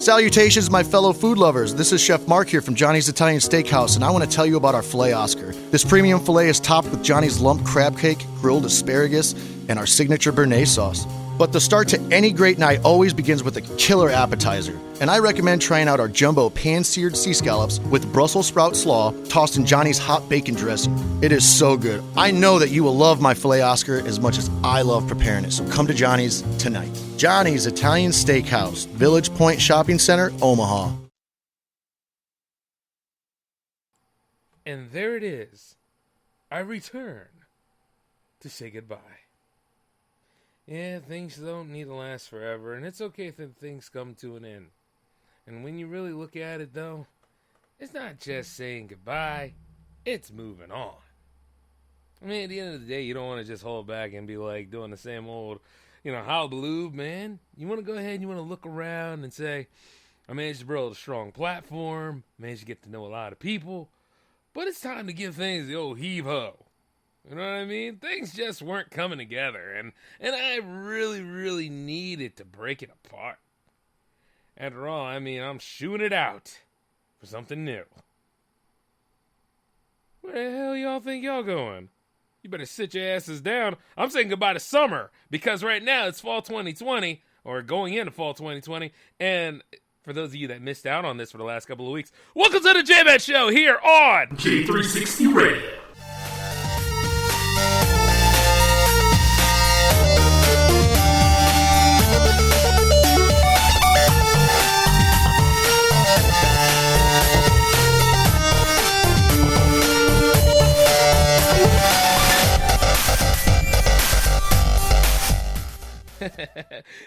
Salutations, my fellow food lovers. This is Chef Mark here from Johnny's Italian Steakhouse, and I want to tell you about our filet Oscar. This premium filet is topped with Johnny's lump crab cake, grilled asparagus, and our signature béarnaise sauce. But the start to any great night always begins with a killer appetizer, and I recommend trying out our jumbo pan-seared sea scallops with Brussels sprout slaw tossed in Johnny's hot bacon dressing. It is so good. I know that you will love my filet Oscar as much as I love preparing it, so come to Johnny's tonight. Johnny's Italian Steakhouse, Village Point Shopping Center, Omaha. And there it is. I return to say goodbye. Yeah, things don't need to last forever, and it's okay if things come to an end. And when you really look at it, though, it's not just saying goodbye, it's moving on. I mean, at the end of the day, you don't want to just hold back and be like doing the same old, how blue, man. You want to go ahead and you want to look around and say, I managed to build a strong platform, managed to get to know a lot of people, but it's time to give things the old heave-ho. You know what I mean? Things just weren't coming together, and I really, really needed to break it apart. After all, I'm shooing it out for something new. Where the hell y'all think y'all going? You better sit your asses down. I'm saying goodbye to summer, because right now it's fall 2020, or going into fall 2020, and for those of you that missed out on this for the last couple of weeks, welcome to the J-Bet Show here on J360 Radio.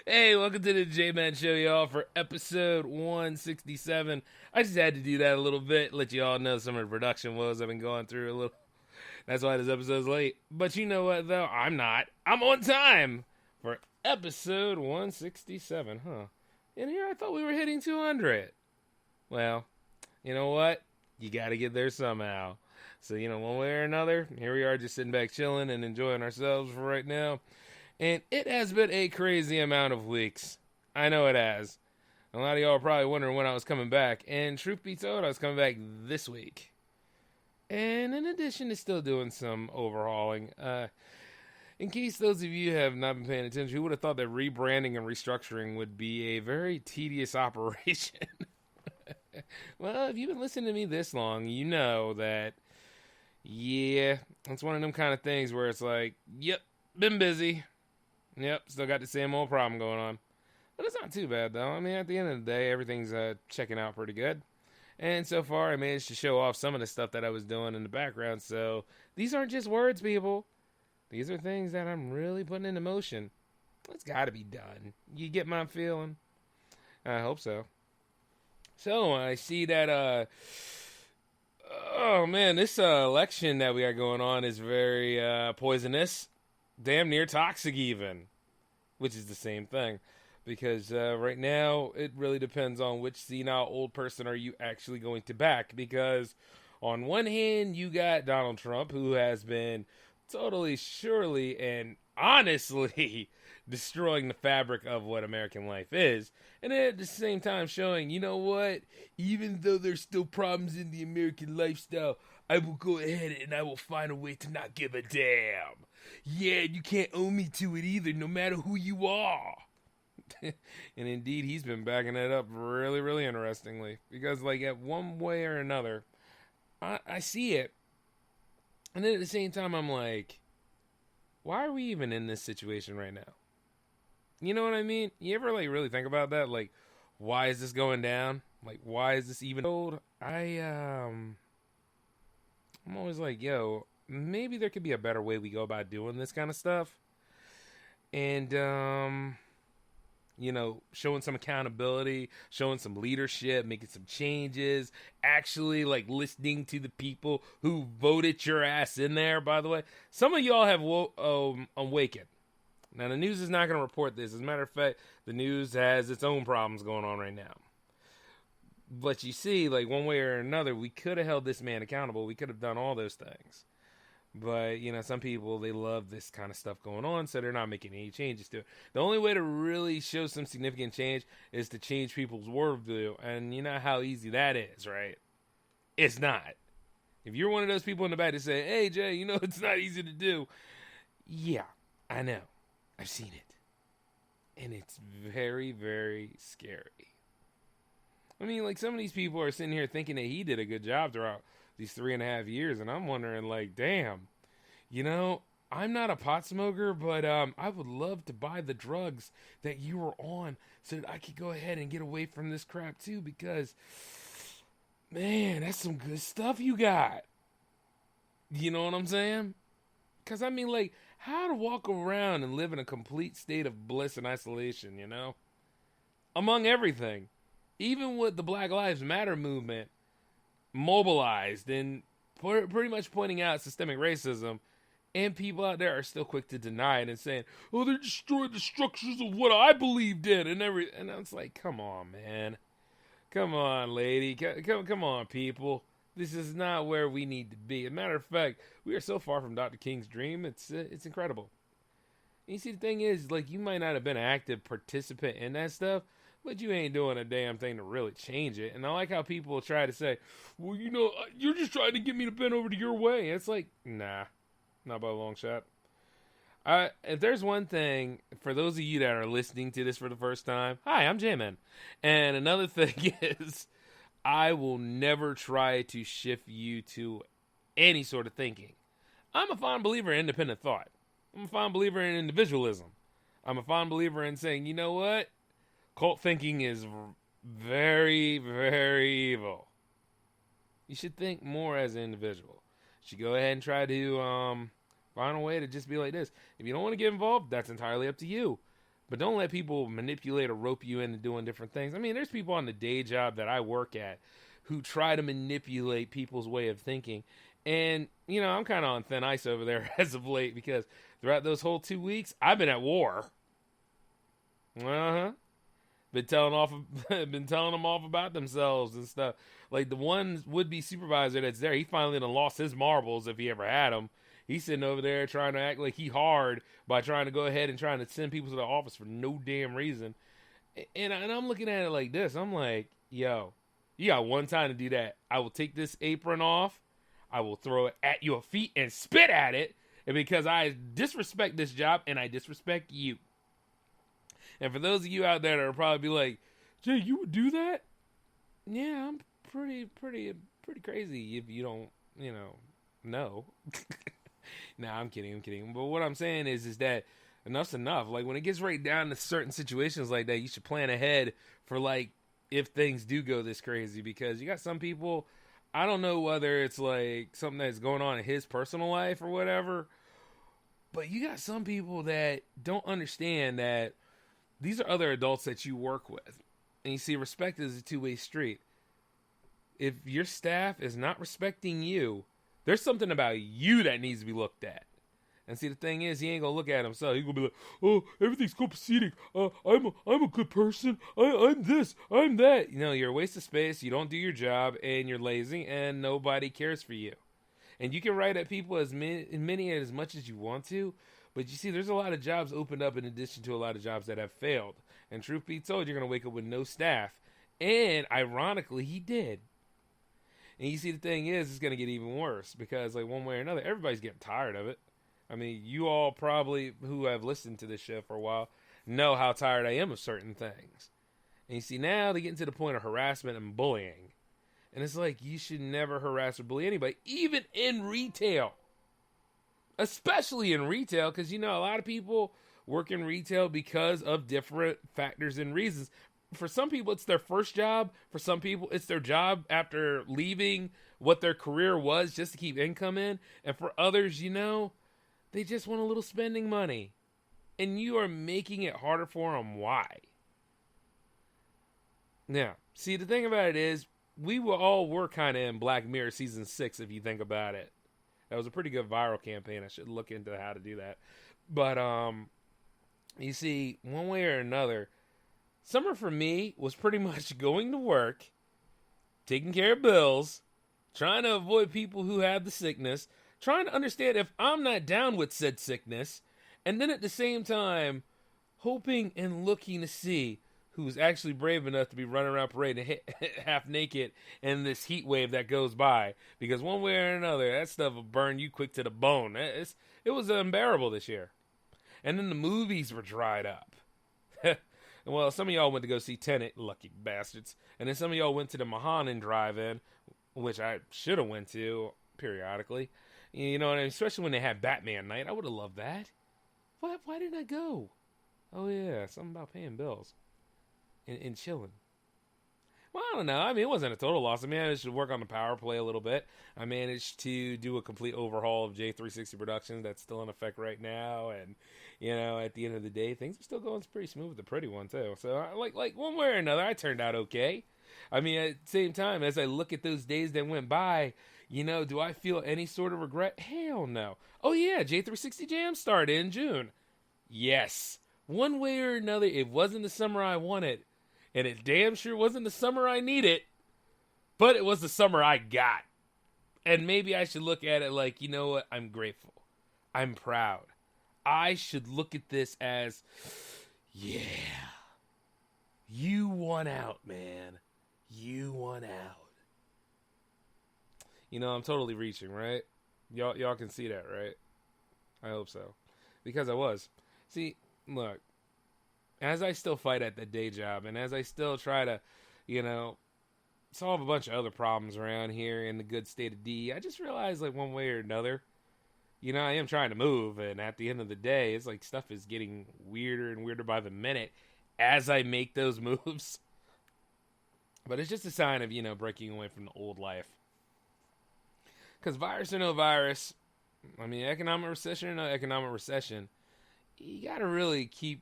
Hey, welcome to the J-Man Show, y'all, for episode 167. I just had to do that a little bit, let you all know some of the production woes I've been going through a little. That's why this episode's late. But you know what, though? I'm not. I'm on time for episode 167, huh? And here I thought we were hitting 200. Well, you know what? You gotta get there somehow. So, one way or another, here we are just sitting back chilling and enjoying ourselves for right now. And it has been a crazy amount of weeks. I know it has. A lot of y'all are probably wondering when I was coming back. And truth be told, I was coming back this week. And in addition to still doing some overhauling, in case those of you have not been paying attention, who would have thought that rebranding and restructuring would be a very tedious operation? Well, if you've been listening to me this long, you know that, yeah, it's one of them kind of things where it's like, yep, been busy. Yep, still got the same old problem going on. But it's not too bad, though. At the end of the day, everything's checking out pretty good. And so far, I managed to show off some of the stuff that I was doing in the background. So these aren't just words, people. These are things that I'm really putting into motion. It's got to be done. You get my feeling? I hope so. So I see that, oh man, this election that we got going on is very poisonous. Damn near toxic even, which is the same thing, because right now it really depends on which senile old person are you actually going to back, because on one hand you got Donald Trump, who has been totally, surely, and honestly destroying the fabric of what American life is, and then at the same time showing, you know what, even though there's still problems in the American lifestyle, I will go ahead and I will find a way to not give a damn. Yeah, you can't own me to it either, no matter who you are. And indeed, he's been backing it up really, really interestingly. Because, at one way or another, I see it. And then at the same time, I'm like, why are we even in this situation right now? You know what I mean? You ever, really think about that? Why is this going down? Why is this even old? I'm always like, yo, maybe there could be a better way we go about doing this kind of stuff. And, showing some accountability, showing some leadership, making some changes, actually, listening to the people who voted your ass in there, by the way. Some of y'all have awakened. Now, the news is not going to report this. As a matter of fact, the news has its own problems going on right now. But you see, one way or another, we could have held this man accountable. We could have done all those things. But, some people, they love this kind of stuff going on, so they're not making any changes to it. The only way to really show some significant change is to change people's worldview. And you know how easy that is, right? It's not. If you're one of those people in the back that say, hey, Jay, it's not easy to do. Yeah, I know. I've seen it. And it's very, very scary. I mean, like, some of these people are sitting here thinking that he did a good job throughout these 3.5 years, and I'm wondering, like, damn, I'm not a pot smoker, but I would love to buy the drugs that you were on so that I could go ahead and get away from this crap too, because, man, that's some good stuff you got. You know what I'm saying? Because, I mean, like, how to walk around and live in a complete state of bliss and isolation, among everything. Even with the Black Lives Matter movement mobilized and pretty much pointing out systemic racism, and people out there are still quick to deny it and saying, oh, they destroyed the structures of what I believed in and everything. And I was like, come on, man. Come on, lady. Come on, people. This is not where we need to be. As a matter of fact, we are so far from Dr. King's dream. It's incredible. And you see, the thing is, like, you might not have been an active participant in that stuff, but you ain't doing a damn thing to really change it. And I like how people try to say, well, you're just trying to get me to bend over to your way. It's like, nah, not by a long shot. If there's one thing, for those of you that are listening to this for the first time, hi, I'm J-Man. And another thing is, I will never try to shift you to any sort of thinking. I'm a fond believer in independent thought. I'm a fond believer in individualism. I'm a fond believer in saying, you know what? Cult thinking is very, very evil. You should think more as an individual. You should go ahead and try to find a way to just be like this. If you don't want to get involved, that's entirely up to you. But don't let people manipulate or rope you into doing different things. I mean, there's people on the day job that I work at who try to manipulate people's way of thinking. And, I'm kind of on thin ice over there as of late because throughout those whole 2 weeks, I've been at war. Uh-huh. Been telling them off about themselves and stuff. Like the one would-be supervisor that's there, he finally done lost his marbles if he ever had them. He's sitting over there trying to act like he hard by trying to go ahead and trying to send people to the office for no damn reason. And I'm looking at it like this. I'm like, yo, you got one time to do that. I will take this apron off. I will throw it at your feet and spit at it. And because I disrespect this job and I disrespect you. And for those of you out there that are probably be like, Jay, you would do that? Yeah, I'm pretty crazy if you don't, know. Nah, I'm kidding. But what I'm saying is that enough's enough. Like, when it gets right down to certain situations like that, you should plan ahead for, like, if things do go this crazy. Because you got some people, I don't know whether it's, like, something that's going on in his personal life or whatever, but you got some people that don't understand that these are other adults that you work with. And you see, respect is a two-way street. If your staff is not respecting you, there's something about you that needs to be looked at. And see, the thing is, he ain't going to look at himself. He's going to be like, oh, everything's copacetic. I'm a good person. I'm this. I'm that. You're a waste of space. You don't do your job, and you're lazy, and nobody cares for you. And you can write at people as much as you want to, but you see, there's a lot of jobs opened up in addition to a lot of jobs that have failed. And truth be told, you're going to wake up with no staff. And ironically, he did. And you see, the thing is, it's going to get even worse because, like, one way or another, everybody's getting tired of it. I mean, you all probably, who have listened to this show for a while, know how tired I am of certain things. And you see, now they get to the point of harassment and bullying. And it's like, you should never harass or bully anybody, even in retail. Especially in retail, because, a lot of people work in retail because of different factors and reasons. For some people, it's their first job. For some people, it's their job after leaving what their career was just to keep income in. And for others, they just want a little spending money. And you are making it harder for them. Why? Now, see, the thing about it is, we were kind of in Black Mirror Season 6, if you think about it. That was a pretty good viral campaign. I should look into how to do that. But, you see, one way or another, summer for me was pretty much going to work, taking care of bills, trying to avoid people who have the sickness, trying to understand if I'm not down with said sickness, and then at the same time, hoping and looking to see who's actually brave enough to be running around parading half naked in this heat wave that goes by. Because one way or another, that stuff will burn you quick to the bone. It was unbearable this year. And then the movies were dried up. Well, some of y'all went to go see Tenet, lucky bastards. And then some of y'all went to the Mahanan drive-in, which I should have went to periodically. You know, and especially when they had Batman night. I would have loved that. Why didn't I go? Oh, yeah, something about paying bills. And chilling. Well, I don't know. I mean, it wasn't a total loss. I managed to work on the power play a little bit. I managed to do a complete overhaul of J360 Productions that's still in effect right now. And, you know, at the end of the day, things are still going pretty smooth with the pretty one, too. So, like one way or another, I turned out okay. I mean, at the same time, as I look at those days that went by, you know, do I feel any sort of regret? Hell no. Oh, yeah, J360 Jam started in June. Yes. One way or another, it wasn't the summer I wanted. And it damn sure wasn't the summer I needed, but it was the summer I got. And maybe I should look at it like, you know what? I'm grateful. I'm proud. I should look at this as, yeah, you won out, man. You won out. You know, I'm totally reaching, right? Y'all can see that, right? I hope so. Because I was. See, look. As I still fight at that day job, and as I still try to, you know, solve a bunch of other problems around here in the good state of D, I just realized, like, one way or another, you know, I am trying to move, and at the end of the day, it's like stuff is getting weirder and weirder by the minute as I make those moves. But it's just a sign of, you know, breaking away from the old life. Because virus or no virus, I mean, economic recession or no economic recession, you got to really keep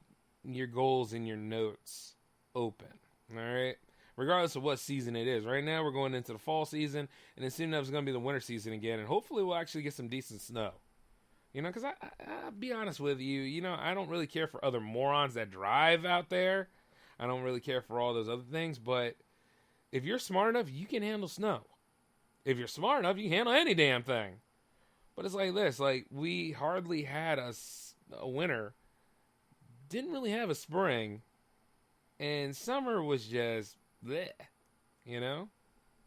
your goals and your notes open, all right? Regardless of what season it is. Right now, we're going into the fall season, and then soon enough, it's going to be the winter season again, and hopefully we'll actually get some decent snow. You know, because I'll be honest with you, you know, I don't really care for other morons that drive out there. I don't really care for all those other things, but if you're smart enough, you can handle snow. If you're smart enough, you can handle any damn thing. But it's like this, like, we hardly had a winter, didn't really have a spring, and summer was just bleh, you know?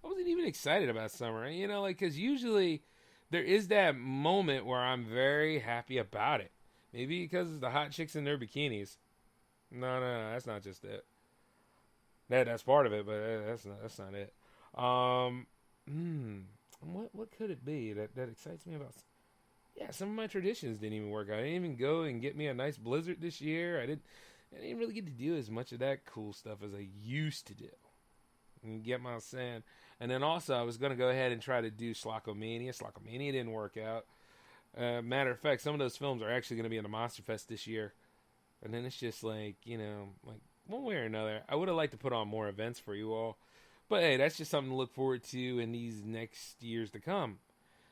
I wasn't even excited about summer, you know, like, because usually there is that moment where I'm very happy about it. Maybe because it's the hot chicks in their bikinis. No, that's not just it. That's part of it, but that's not it. What could it be that excites me about? Yeah, some of my traditions didn't even work out. I didn't even go and get me a nice blizzard this year. I didn't really get to do as much of that cool stuff as I used to do. You get my saying? And then also, I was going to go ahead and try to do Slockomania. Slockomania didn't work out. Matter of fact, some of those films are actually going to be in the Monster Fest this year. And then it's just like, you know, like one way or another, I would have liked to put on more events for you all. But hey, that's just something to look forward to in these next years to come.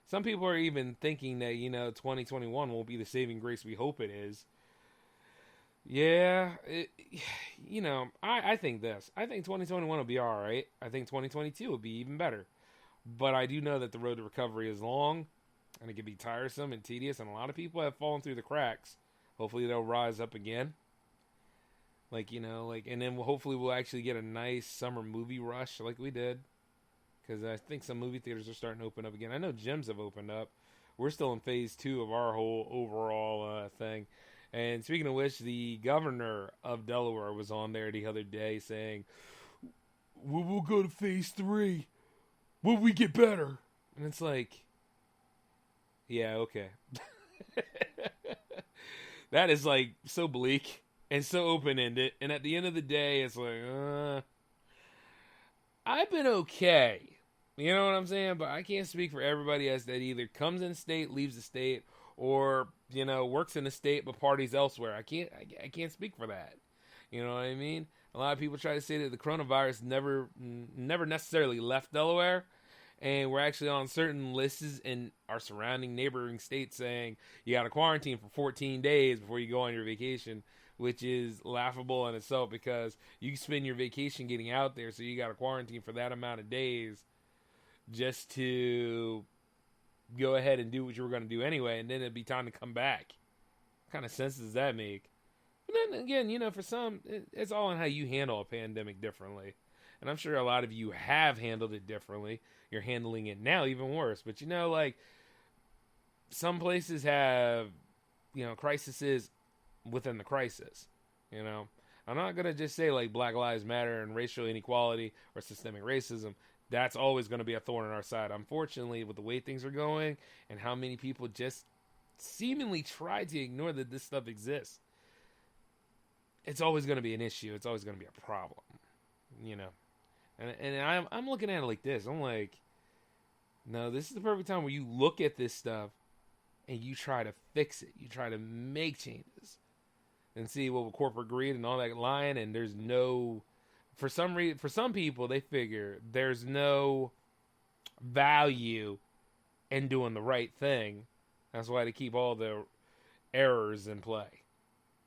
Some people are even thinking that, you know, 2021 won't be the saving grace we hope it is. Yeah, you know, I think this. I think 2021 will be all right. I think 2022 will be even better. But I do know that the road to recovery is long, and it can be tiresome and tedious, and a lot of people have fallen through the cracks. Hopefully they'll rise up again. Like, you know, like, and then hopefully we'll actually get a nice summer movie rush like we did. Because I think some movie theaters are starting to open up again. I know gyms have opened up. We're still in phase 2 of our whole overall thing. And speaking of which, the governor of Delaware was on there the other day saying, we'll go to phase 3 when we get better. And it's like, yeah, okay. That is like so bleak and so open-ended. And at the end of the day, it's like, I've been okay. You know what I'm saying? But I can't speak for everybody else that either comes in the state, leaves the state, or, you know, works in the state but parties elsewhere. I can't speak for that. You know what I mean? A lot of people try to say that the coronavirus never necessarily left Delaware, and we're actually on certain lists in our surrounding neighboring states saying you got to quarantine for 14 days before you go on your vacation, which is laughable in itself because you spend your vacation getting out there, so you got to quarantine for that amount of days just to go ahead and do what you were going to do anyway, and then it'd be time to come back. What kind of sense does that make? But then again, for some, it's all on how you handle a pandemic differently. And I'm sure a lot of you have handled it differently. You're handling it now even worse. But some places have, crises within the crisis. I'm not going to just say like Black Lives Matter and racial inequality or systemic racism. That's always going to be a thorn in our side. Unfortunately, with the way things are going and how many people just seemingly try to ignore that this stuff exists, it's always going to be an issue. It's always going to be a problem, And I'm looking at it like this. I'm like, no, this is the perfect time where you look at this stuff and you try to fix it. You try to make changes and see what with corporate greed and all that lying. And there's no, for some reason, for some people, they figure there's no value in doing the right thing. That's why they keep all the errors in play.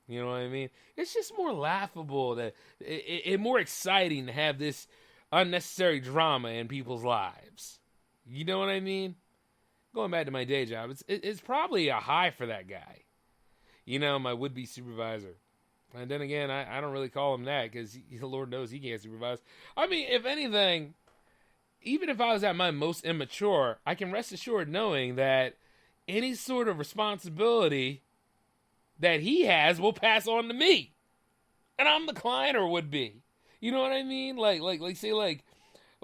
You know what I mean? It's just more laughable, that it more exciting to have this unnecessary drama in people's lives. You know what I mean? Going back to my day job, it's probably a high for that guy. My would-be supervisor. And then again, I don't really call him that because the Lord knows he can't supervise. I mean, if anything, even if I was at my most immature, I can rest assured knowing that any sort of responsibility that he has will pass on to me. And I'm the client, or would be. You know what I mean? Like how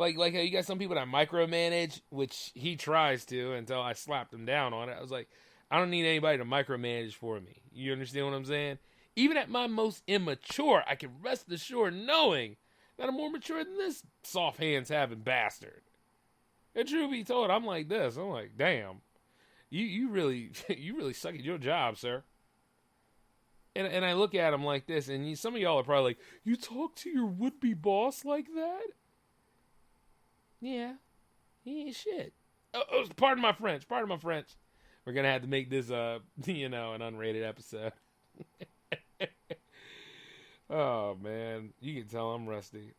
you got some people that micromanage, which he tries to until I slapped him down on it. I was like, I don't need anybody to micromanage for me. You understand what I'm saying? Even at my most immature, I can rest assured knowing that I'm more mature than this soft hands having bastard. And truth be told, I'm like this. I'm like, damn, you really suck at your job, sir. And I look at him like this, and some of y'all are probably like, you talk to your would-be boss like that? Yeah, he ain't shit. Pardon my French. We're going to have to make this, an unrated episode. Oh, man. You can tell I'm rusty.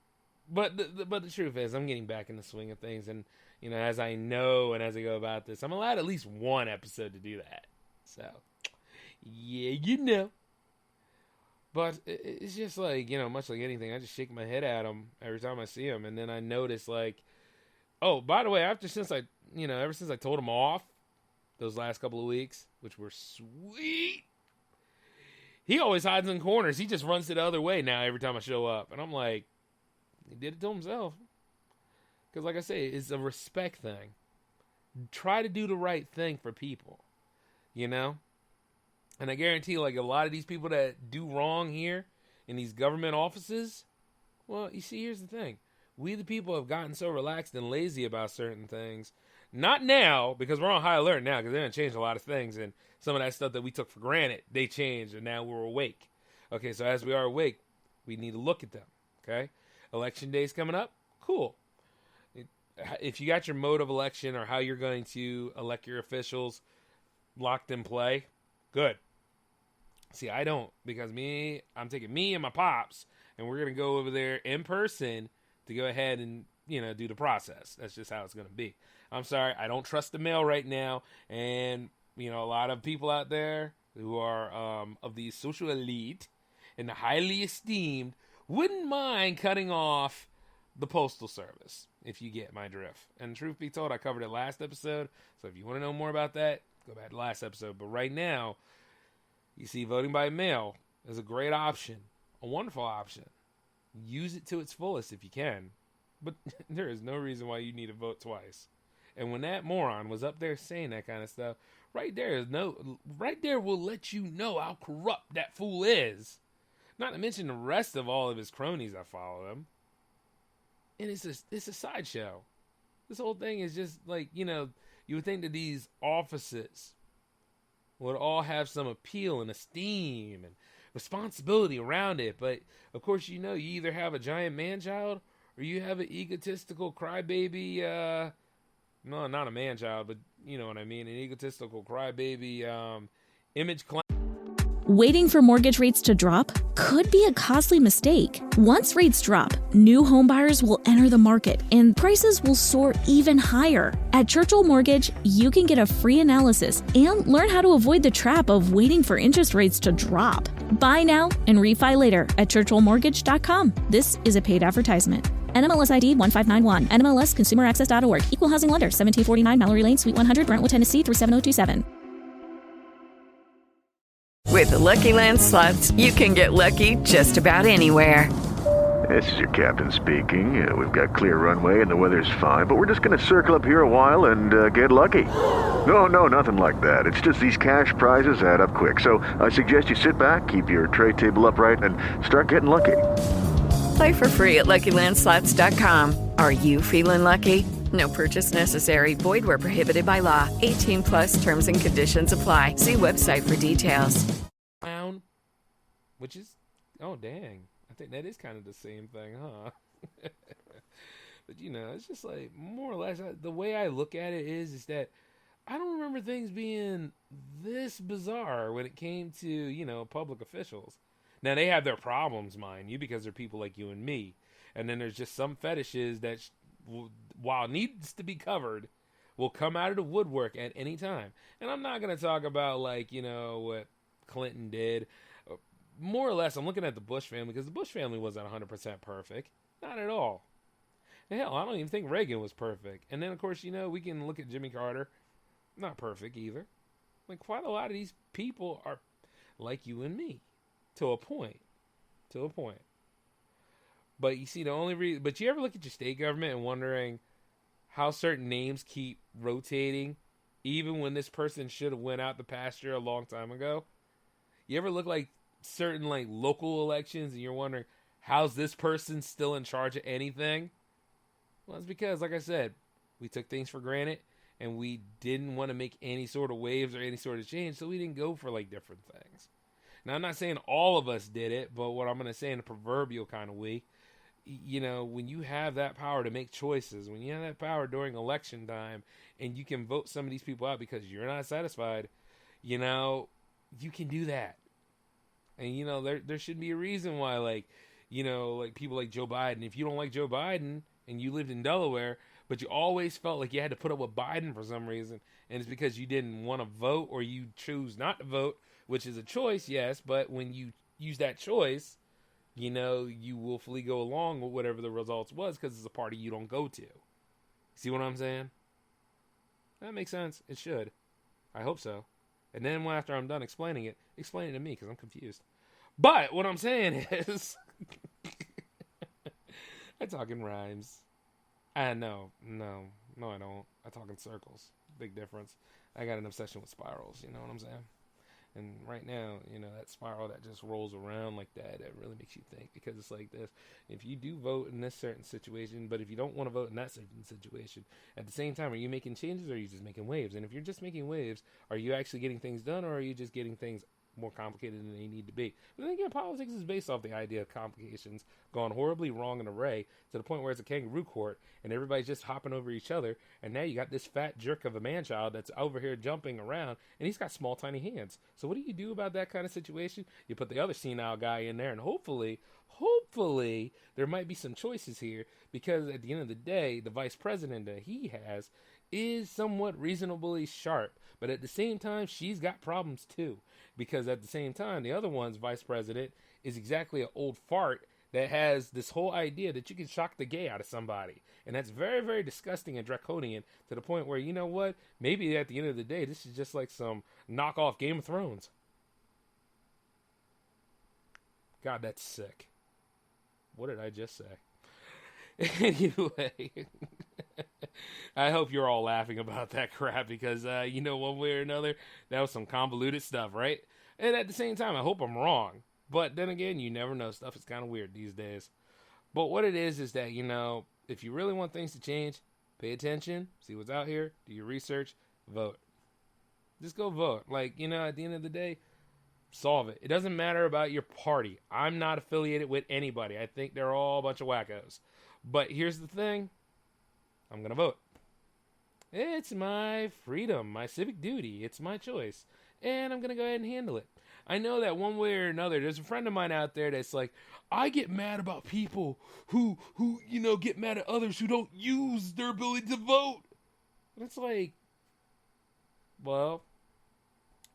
But the truth is, I'm getting back in the swing of things. And, as I know and as I go about this, I'm allowed at least one episode to do that. So, yeah, But it's just like, much like anything, I just shake my head at him every time I see him. And then I notice, like, oh, by the way, ever since I told him off those last couple of weeks, which were sweet, he always hides in corners. He just runs to the other way now every time I show up. And I'm like, he did it to himself. Because like I say, it's a respect thing. Try to do the right thing for people, And I guarantee, like, a lot of these people that do wrong here in these government offices, well, you see, here's the thing. We, the people, have gotten so relaxed and lazy about certain things. Not now, because we're on high alert now, because they're going to change a lot of things. And some of that stuff that we took for granted, they changed, and now we're awake. Okay, so as we are awake, we need to look at them, okay? Election day's coming up? Cool. If you got your mode of election or how you're going to elect your officials locked in play, good. See, I don't, because I'm taking me and my pops, and we're going to go over there in person to go ahead and, do the process. That's just how it's going to be. I'm sorry, I don't trust the mail right now, and, a lot of people out there who are of the social elite and highly esteemed wouldn't mind cutting off the postal service, if you get my drift. And truth be told, I covered it last episode, so if you want to know more about that, go back to last episode. But right now, you see, voting by mail is a great option, a wonderful option. Use it to its fullest if you can. But there is no reason why you need to vote twice. And when that moron was up there saying that kind of stuff, right there will let you know how corrupt that fool is. Not to mention the rest of all of his cronies that follow him. And it's a sideshow. This whole thing is just like, you would think that these offices would all have some appeal and esteem and responsibility around it. But, of course, you either have a giant man-child or you have an egotistical crybaby, no, not a man-child, but you know what I mean, an egotistical crybaby image clown. Waiting for mortgage rates to drop could be a costly mistake. Once rates drop, new home buyers will enter the market and prices will soar even higher. At Churchill Mortgage, you can get a free analysis and learn how to avoid the trap of waiting for interest rates to drop. Buy now and refi later at churchillmortgage.com. This is a paid advertisement. NMLS ID 1591. NMLSConsumerAccess.org. Equal Housing Lender. 1749 Mallory Lane, Suite 100, Brentwood, Tennessee 37027. With the Lucky Land Slots, you can get lucky just about anywhere. This is your captain speaking. We've got clear runway and the weather's fine, but we're just going to circle up here a while and get lucky. No, nothing like that. It's just these cash prizes add up quick. So I suggest you sit back, keep your tray table upright, and start getting lucky. Play for free at LuckyLandSlots.com. Are you feeling lucky? No purchase necessary. Void where prohibited by law. 18 plus terms and conditions apply. See website for details. Which is, oh dang, I think that is kind of the same thing, huh? But it's just like, more or less, the way I look at it is that I don't remember things being this bizarre when it came to, public officials. Now, they have their problems, mind you, because they're people like you and me. And then there's just some fetishes that, while needs to be covered, will come out of the woodwork at any time. And I'm not going to talk about, what Clinton did. More or less, I'm looking at the Bush family, because the Bush family wasn't 100% perfect. Not at all. Hell, I don't even think Reagan was perfect. And then, of course, we can look at Jimmy Carter. Not perfect either. Like, quite a lot of these people are like you and me. To a point. But you see, the only reason... But you ever look at your state government and wondering how certain names keep rotating, even when this person should have went out the pasture a long time ago? You ever look like certain local elections and you're wondering, how's this person still in charge of anything? Well, it's because, like I said, we took things for granted and we didn't want to make any sort of waves or any sort of change, so we didn't go for different things. Now, I'm not saying all of us did it, but what I'm going to say in a proverbial kind of way, when you have that power to make choices, when you have that power during election time and you can vote some of these people out because you're not satisfied, you can do that. And, there should be a reason why, people like Joe Biden, if you don't like Joe Biden and you lived in Delaware, but you always felt like you had to put up with Biden for some reason, and it's because you didn't want to vote or you choose not to vote, which is a choice, yes, but when you use that choice, you willfully go along with whatever the results was because it's a party you don't go to. See what I'm saying? That makes sense. It should. I hope so. And then after I'm done explaining it, explain it to me because I'm confused. But what I'm saying is, I talk in rhymes. No, I don't. I talk in circles. Big difference. I got an obsession with spirals. You know what I'm saying? And right now, that spiral that just rolls around like that, it really makes you think, because it's like this. If you do vote in this certain situation, but if you don't want to vote in that certain situation, at the same time, are you making changes or are you just making waves? And if you're just making waves, are you actually getting things done or are you just getting things more complicated than they need to be? But then again, politics is based off the idea of complications gone horribly wrong in an array to the point where it's a kangaroo court and everybody's just hopping over each other, and now you got this fat jerk of a man-child that's over here jumping around and he's got small tiny hands. So what do you do about that kind of situation? You put the other senile guy in there, and hopefully there might be some choices here, because at the end of the day, the vice president that he has is somewhat reasonably sharp, but at the same time, she's got problems too, because at the same time, the other one's vice president is exactly an old fart that has this whole idea that you can shock the gay out of somebody, and that's very, very disgusting and draconian to the point where, you know what, maybe at the end of the day, this is just like some knockoff Game of Thrones. God, that's sick. What did I just say? Anyway, I hope you're all laughing about that crap, because, one way or another, that was some convoluted stuff, right? And at the same time, I hope I'm wrong. But then again, you never know. Stuff is kind of weird these days. But what it is that, if you really want things to change, pay attention, see what's out here, do your research, vote. Just go vote. At the end of the day, solve it. It doesn't matter about your party. I'm not affiliated with anybody. I think they're all a bunch of wackos. But here's the thing. I'm going to vote. It's my freedom, my civic duty. It's my choice. And I'm going to go ahead and handle it. I know that one way or another, there's a friend of mine out there that's like, I get mad about people who get mad at others who don't use their ability to vote. And it's like, well,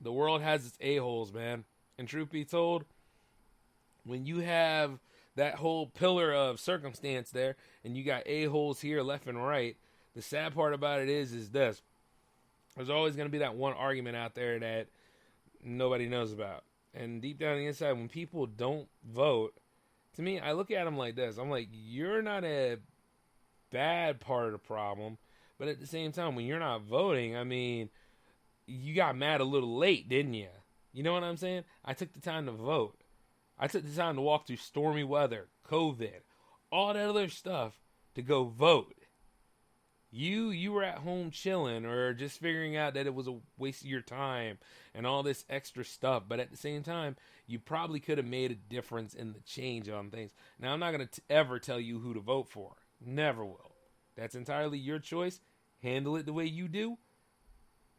the world has its a-holes, man. And truth be told, when you have that whole pillar of circumstance there, and you got a-holes here left and right, the sad part about it is this. There's always going to be that one argument out there that nobody knows about. And deep down the inside, when people don't vote, to me, I look at them like this. I'm like, you're not a bad part of the problem, but at the same time, when you're not voting, I mean, you got mad a little late, didn't you? You know what I'm saying? I took the time to vote. I took the time to walk through stormy weather, COVID, all that other stuff to go vote. You were at home chilling or just figuring out that it was a waste of your time and all this extra stuff. But at the same time, you probably could have made a difference in the change on things. Now, I'm not going to ever tell you who to vote for. Never will. That's entirely your choice. Handle it the way you do.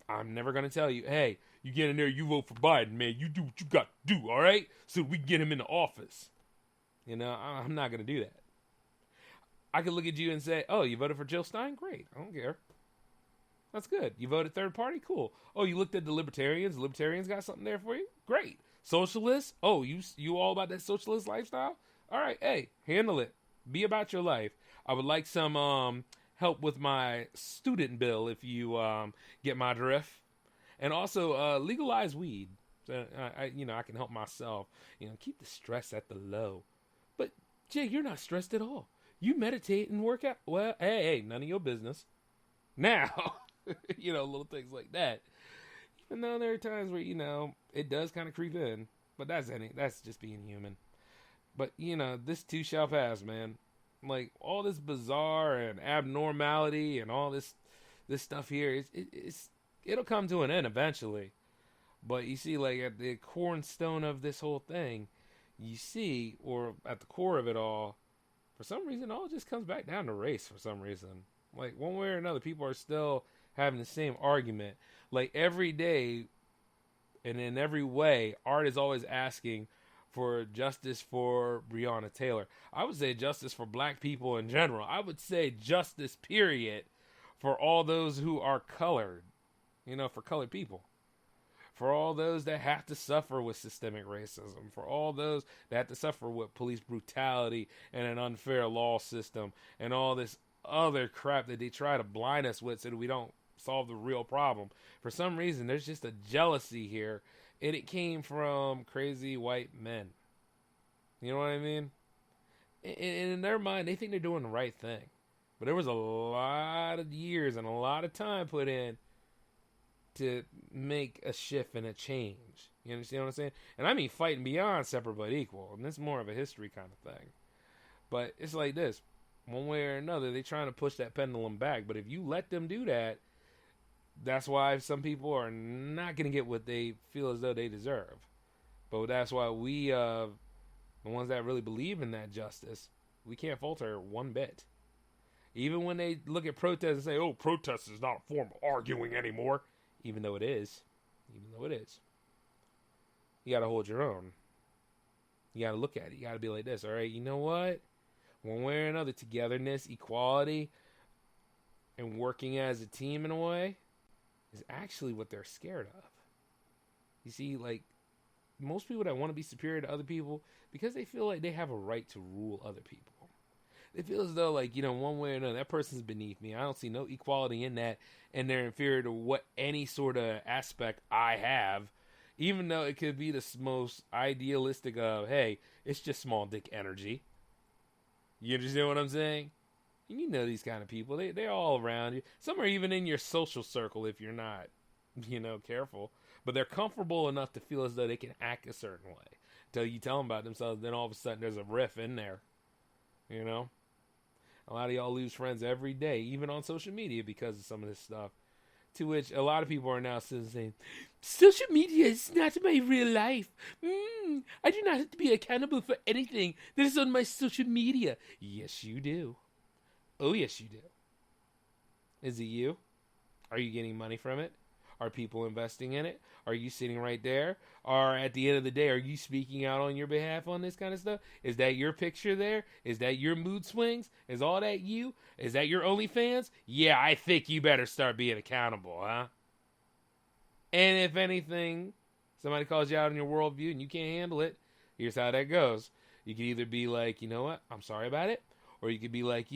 I'm never going to tell you, hey, you get in there, you vote for Biden, man. You do what you got to do, all right? So we can get him in the office. You know, I'm not going to do that. I could look at you and say, oh, you voted for Jill Stein? Great. I don't care. That's good. You voted third party? Cool. Oh, you looked at the Libertarians? The Libertarians got something there for you? Great. Socialists? Oh, you all about that socialist lifestyle? All right. Hey, handle it. Be about your life. I would like some help with my student bill if you get my drift. And also legalize weed. I can help myself. Keep the stress at the low. But, Jay, you're not stressed at all. You meditate and work out. Well, hey, none of your business. Now, little things like that. Even though there are times where, it does kind of creep in. But that's just being human. But, this too shall pass, man. Like, all this bizarre and abnormality and all this stuff here, it'll come to an end eventually. But you see, like, at the cornerstone of this whole thing, you see, or at the core of it all, for some reason, all just comes back down to race for some reason. Like, one way or another, people are still having the same argument. Like, every day and in every way, art is always asking for justice for Breonna Taylor. I would say justice for black people in general. I would say justice, period, for all those who are colored. For colored people. For all those that have to suffer with systemic racism, for all those that have to suffer with police brutality and an unfair law system and all this other crap that they try to blind us with so that we don't solve the real problem. For some reason, there's just a jealousy here, and it came from crazy white men. You know what I mean? And in their mind, they think they're doing the right thing. But there was a lot of years and a lot of time put in to make a shift and a change. You understand what I'm saying? And I mean fighting beyond separate but equal. And this is more of a history kind of thing. But it's like this. One way or another, they're trying to push that pendulum back. But if you let them do that, that's why some people are not going to get what they feel as though they deserve. But that's why we, the ones that really believe in that justice, we can't falter one bit. Even when they look at protests and say, oh, protest is not a form of arguing anymore. Even though it is. You got to hold your own. You got to look at it. You got to be like this. All right, you know what? One way or another, togetherness, equality, and working as a team in a way is actually what they're scared of. You see, like, most people that want to be superior to other people, because they feel like they have a right to rule other people. They feel as though, like, one way or another, that person's beneath me. I don't see no equality in that, and they're inferior to what any sort of aspect I have, even though it could be the most idealistic of, hey, it's just small dick energy. You understand what I'm saying? And you know these kind of people. They're all around you. Some are even in your social circle if you're not, careful. But they're comfortable enough to feel as though they can act a certain way. Until you tell them about themselves, then all of a sudden there's a riff in there. A lot of y'all lose friends every day, even on social media, because of some of this stuff. To which a lot of people are now saying, social media is not my real life. I do not have to be accountable for anything that is on my social media. Yes, you do. Oh, yes, you do. Is it you? Are you getting money from it? Are people investing in it? Are you sitting right there? Or at the end of the day, are you speaking out on your behalf on this kind of stuff? Is that your picture there? Is that your mood swings? Is all that you? Is that your OnlyFans? Yeah, I think you better start being accountable, huh? And if anything, somebody calls you out on your worldview and you can't handle it, here's how that goes. You can either be like, you know what, I'm sorry about it. Or you could be like,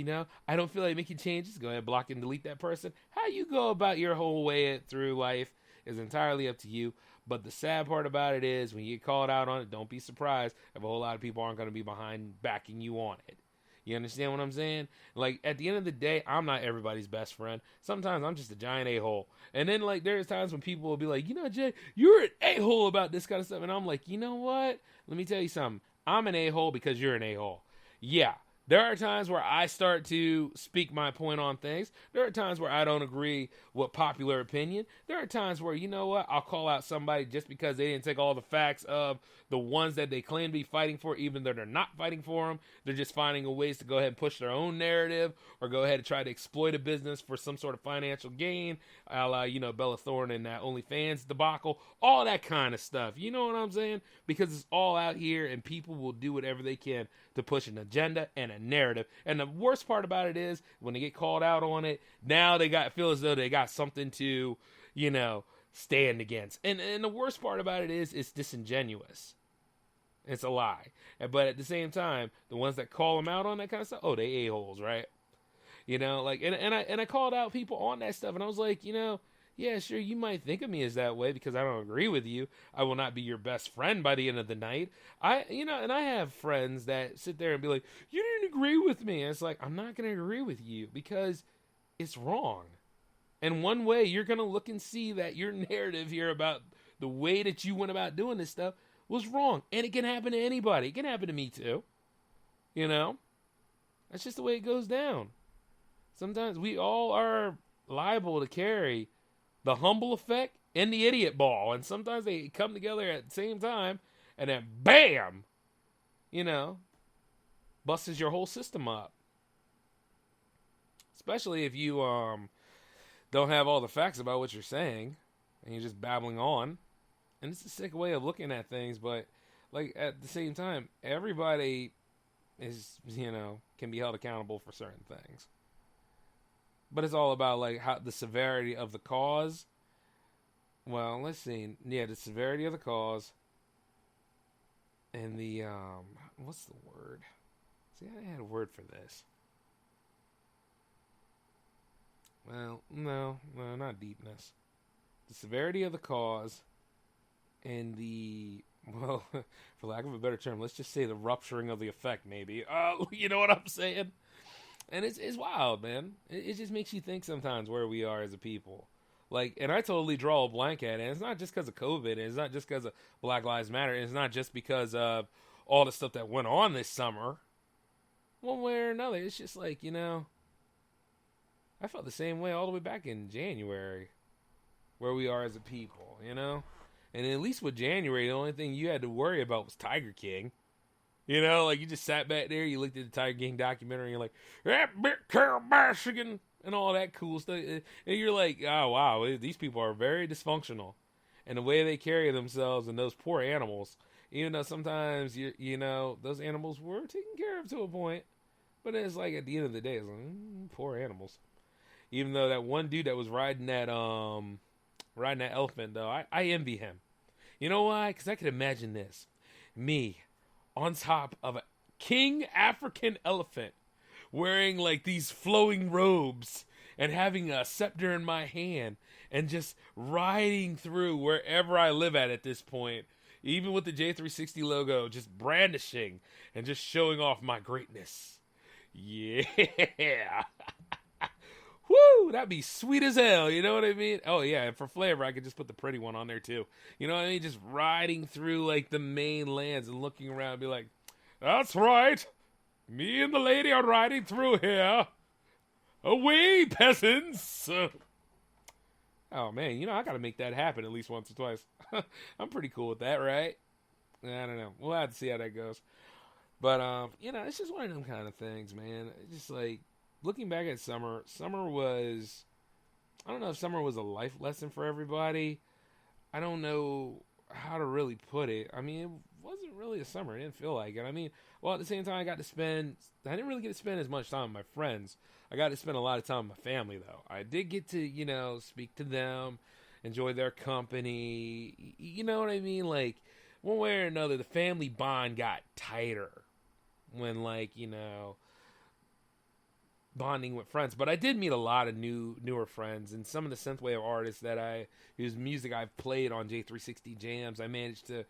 I don't feel like making changes. Go ahead, block and delete that person. How you go about your whole way through life is entirely up to you. But the sad part about it is when you get called out on it, don't be surprised if a whole lot of people aren't going to be behind backing you on it. You understand what I'm saying? Like, at the end of the day, I'm not everybody's best friend. Sometimes I'm just a giant a-hole. And then, like, there's times when people will be like, Jay, you're an a-hole about this kind of stuff. And I'm like, you know what? Let me tell you something. I'm an a-hole because you're an a-hole. Yeah. There are times where I start to speak my point on things. There are times where I don't agree with popular opinion. There are times where, I'll call out somebody just because they didn't take all the facts of the ones that they claim to be fighting for, even though they're not fighting for them. They're just finding ways to go ahead and push their own narrative or go ahead and try to exploit a business for some sort of financial gain, a la, Bella Thorne and that OnlyFans debacle, all that kind of stuff. You know what I'm saying? Because it's all out here and people will do whatever they can to push an agenda and a narrative. And the worst part about it is when they get called out on it, now they feel as though they got something to, stand against. And the worst part about it is it's disingenuous. It's a lie. But at the same time, the ones that call them out on that kind of stuff, they a-holes, right? And I called out people on that stuff, and I was like, yeah, sure, you might think of me as that way because I don't agree with you. I will not be your best friend by the end of the night. And I have friends that sit there and be like, you didn't agree with me. And it's like, I'm not going to agree with you because it's wrong. And one way you're going to look and see that your narrative here about the way that you went about doing this stuff was wrong. And it can happen to anybody. It can happen to me too. That's just the way it goes down. Sometimes we all are liable to carry the humble effect and the idiot ball. And sometimes they come together at the same time and then bam, busts your whole system up. Especially if you don't have all the facts about what you're saying and you're just babbling on. And it's a sick way of looking at things, but like at the same time, everybody is, can be held accountable for certain things. But it's all about like how the severity of the cause. Well, let's see. Yeah, the severity of the cause and the what's the word? See, I had a word for this. Well, no, not deepness. The severity of the cause and the, well, for lack of a better term, let's just say the rupturing of the effect, maybe. You know what I'm saying? And it's wild, man. It just makes you think sometimes where we are as a people. Like, and I totally draw a blank at it. And it's not just because of COVID. And it's not just because of Black Lives Matter. And it's not just because of all the stuff that went on this summer. One way or another. It's just like, I felt the same way all the way back in January. Where we are as a people, And at least with January, the only thing you had to worry about was Tiger King. Like you just sat back there, you looked at the Tiger King documentary, and you're like, that bit Carol Baskin, and all that cool stuff. And you're like, oh, wow, these people are very dysfunctional. And the way they carry themselves and those poor animals, even though sometimes, those animals were taken care of to a point. But it's like at the end of the day, it's like, poor animals. Even though that one dude that was riding that elephant, though, I envy him. You know why? Because I could imagine this. Me on top of a king African elephant wearing like these flowing robes and having a scepter in my hand and just riding through wherever I live at this point, even with the J360 logo, just brandishing and just showing off my greatness. Yeah. Woo, that'd be sweet as hell, you know what I mean? Oh, yeah, and for flavor, I could just put the pretty one on there, too. You know what I mean? Just riding through, like, the main lands and looking around and be like, that's right. Me and the lady are riding through here. Away, peasants. Oh, man, I got to make that happen at least once or twice. I'm pretty cool with that, right? I don't know. We'll have to see how that goes. But, it's just one of them kind of things, man. It's just like, looking back at summer was I don't know if summer was a life lesson for everybody. I don't know how to really put it. I mean, it wasn't really a summer. It didn't feel like it. I mean, well, at the same time, I didn't really get to spend as much time with my friends. I got to spend a lot of time with my family, though. I did get to, speak to them, enjoy their company. You know what I mean? Like, one way or another, the family bond got tighter when, bonding with friends. But I did meet a lot of newer friends, and some of the synthwave artists whose music I've played on J360 jams, I managed to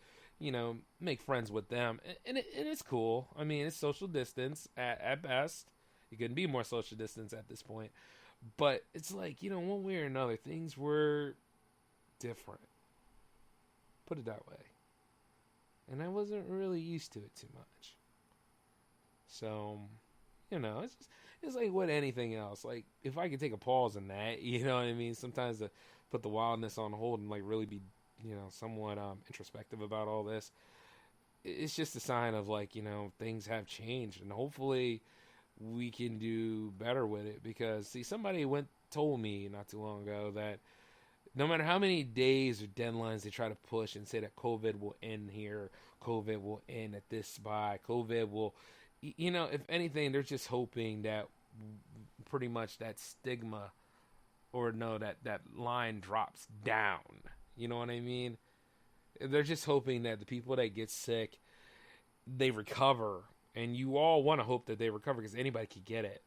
make friends with them, and it's cool. I mean, it's social distance at best. You couldn't be more social distance at this point, but it's like, one way or another, things were different, put it that way, and I wasn't really used to it too much. So it's like with anything else. Like, if I could take a pause in that, you know what I mean? Sometimes to put the wildness on hold and really be, somewhat introspective about all this. It's just a sign of things have changed, and hopefully we can do better with it. Because somebody told me not too long ago that no matter how many days or deadlines they try to push and say that COVID will end here, COVID will end at this spot, COVID will, if anything, they're just hoping that pretty much that stigma that line drops down. You know what I mean? They're just hoping that the people that get sick, they recover. And you all want to hope that they recover because anybody could get it.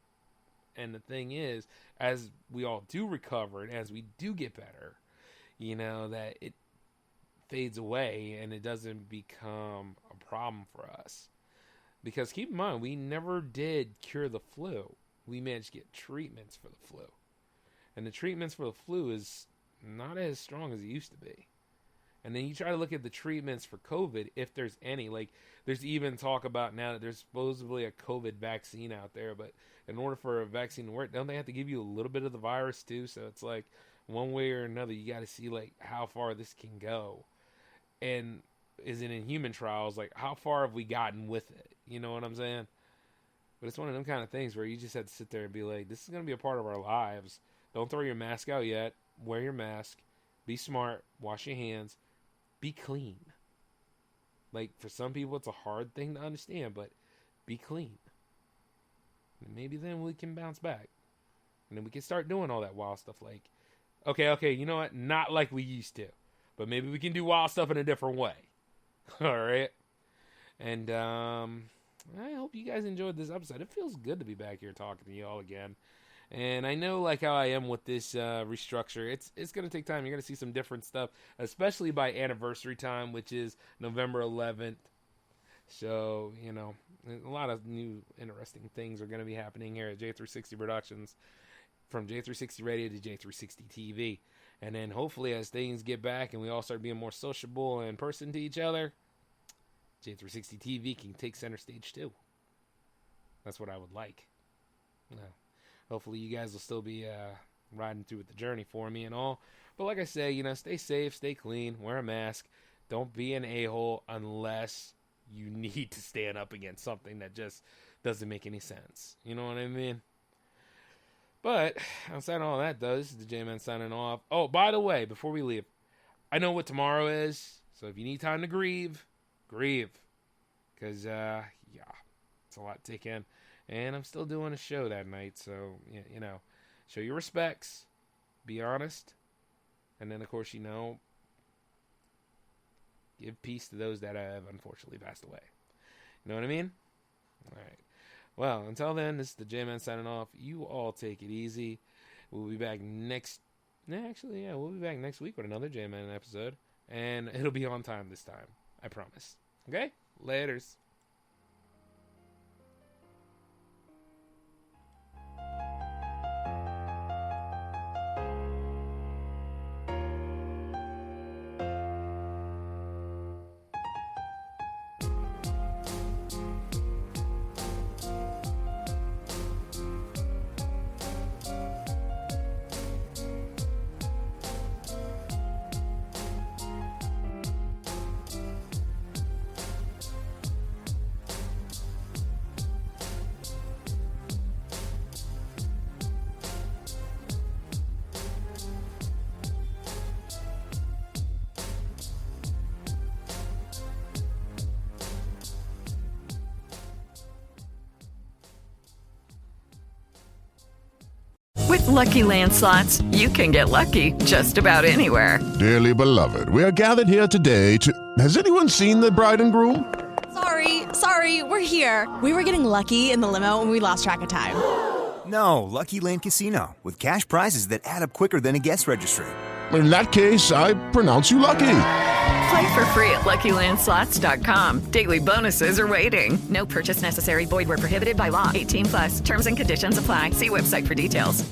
And the thing is, as we all do recover and as we do get better, that it fades away and it doesn't become a problem for us. Because keep in mind, we never did cure the flu. We managed to get treatments for the flu. And the treatments for the flu is not as strong as it used to be. And then you try to look at the treatments for COVID, if there's any. Like, there's even talk about now that there's supposedly a COVID vaccine out there. But in order for a vaccine to work, don't they have to give you a little bit of the virus too? So it's like, one way or another, you got to see, how far this can go. And is it in human trials? Like, how far have we gotten with it? You know what I'm saying? But it's one of them kind of things where you just have to sit there and be like, this is going to be a part of our lives. Don't throw your mask out yet. Wear your mask. Be smart. Wash your hands. Be clean. Like, for some people, it's a hard thing to understand, but be clean. And maybe then we can bounce back. And then we can start doing all that wild stuff like, okay, you know what? Not like we used to. But maybe we can do wild stuff in a different way. All right? And I hope you guys enjoyed this episode. It feels good to be back here talking to you all again. And I know, how I am with this restructure, it's going to take time. You're going to see some different stuff, especially by anniversary time, which is November 11th. So, a lot of new interesting things are going to be happening here at J360 Productions, from J360 Radio to J360 TV. And then hopefully as things get back and we all start being more sociable and in person to each other, J360 TV can take center stage too. That's what I would like. Hopefully you guys will still be riding through with the journey for me and all. But like I say, stay safe, stay clean, wear a mask. Don't be an a-hole unless you need to stand up against something that just doesn't make any sense. You know what I mean? But outside of all that, though, this is the J-Man signing off. Oh, by the way, before we leave, I know what tomorrow is. So if you need time to grieve. Because, it's a lot to take in. And I'm still doing a show that night, so, show your respects, be honest, and then, of course, give peace to those that have unfortunately passed away. You know what I mean? All right. Well, until then, this is the J-Man signing off. You all take it easy. We'll be back we'll be back next week with another J-Man episode, and it'll be on time this time. I promise. Okay? Laters. With Lucky Land Slots, you can get lucky just about anywhere. Dearly beloved, we are gathered here today to... Has anyone seen the bride and groom? Sorry, we're here. We were getting lucky in the limo and we lost track of time. No, Lucky Land Casino, with cash prizes that add up quicker than a guest registry. In that case, I pronounce you lucky. Play for free at LuckyLandSlots.com. Daily bonuses are waiting. No purchase necessary. Void where prohibited by law. 18+. Terms and conditions apply. See website for details.